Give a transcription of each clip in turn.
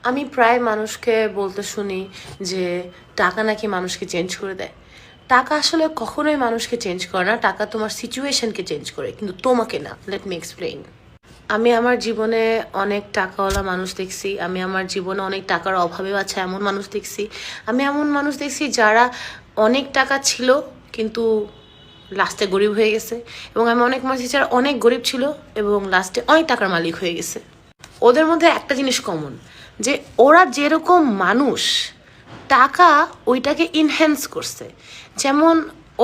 আমি প্রায় মানুষকে বলতে শুনি যে টাকা নাকি মানুষকে চেঞ্জ করে দেয়। টাকা আসলে কখনোই মানুষকে চেঞ্জ করে না, টাকা তোমার সিচুয়েশনকে চেঞ্জ করে, কিন্তু তোমাকে না। Let me explain. আমি আমার জীবনে অনেক টাকাওয়ালা মানুষ দেখছি, আমি আমার জীবনে অনেক টাকার অভাবে আছে এমন মানুষ দেখছি, আমি এমন মানুষ দেখছি যারা অনেক টাকা ছিল কিন্তু লাস্টে গরিব হয়ে গেছে, এবং আমি অনেক মানুষ দেখছি যারা অনেক গরিব ছিল এবং লাস্টে অনেক টাকার মালিক হয়ে গেছে। ওদের মধ্যে একটা জিনিস কমন, যে ওরা যেরকম মানুষ টাকা ওইটাকে ইনহ্যান্স করছে। যেমন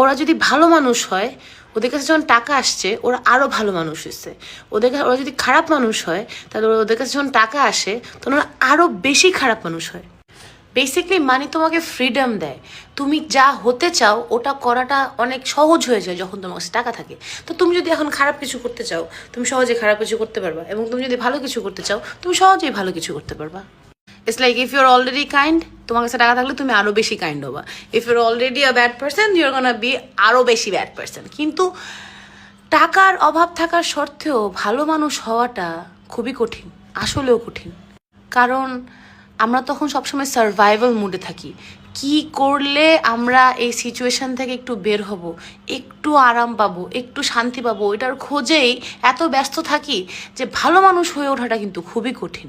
ওরা যদি ভালো মানুষ হয়, ওদের কাছে যখন টাকা আসছে ওরা আরও ভালো মানুষ হয়েছে। ওরা যদি খারাপ মানুষ হয়, তাহলে ওদের কাছে যখন টাকা আসে তখন ওরা আরও বেশি খারাপ মানুষ হয়। বেসিকলি মানি তোমাকে ফ্রিডম দেয়, তুমি যা হতে চাও ওটা করাটা অনেক সহজ হয়ে যায় যখন তোমার কাছে টাকা থাকে। তো তুমি যদি এখন খারাপ কিছু করতে চাও, তুমি সহজে খারাপ কিছু করতে পারবা, এবং তুমি যদি ভালো কিছু করতে চাও তুমি সহজেই ভালো কিছু করতে পারবা। It's like if your already kind, তোমার কাছে টাকা থাকলে তুমি আরও বেশি কাইন্ড হবা। If your already a bad person, your gonna be আরও বেশি ব্যাড পার্সন। কিন্তু টাকার অভাব থাকার সত্ত্বেও ভালো মানুষ হওয়াটা খুবই কঠিন, আসলেও কঠিন। কারণ আমরা তখন সবসময় সার্ভাইভাল মুডে থাকি। কি করলে আমরা এই সিচুয়েশন থেকে একটু বের হব, একটু আরাম পাবো, একটু শান্তি পাবো, এটার খোঁজেই এত ব্যস্ত থাকি যে ভালো মানুষ হয়ে ওঠাটা কিন্তু খুবই কঠিন।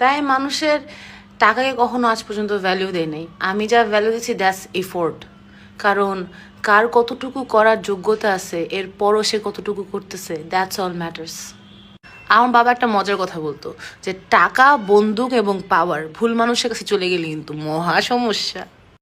তাই মানুষের টাকাকে কখনো আজ পর্যন্ত ভ্যালু দেয় নাই। আমি যা ভ্যালু দিচ্ছি দ্যাটস এফোর্ট। কারণ কার কতটুকু করার যোগ্যতা আছে, এরপরও সে কতটুকু করতেছে, দ্যাটস অল ম্যাটার্স। আমার বাবা একটা মজার কথা বলতো যে টাকা, বন্দুক এবং পাওয়ার ভুল মানুষের কাছে চলে গেলে কিন্তু মহা সমস্যা।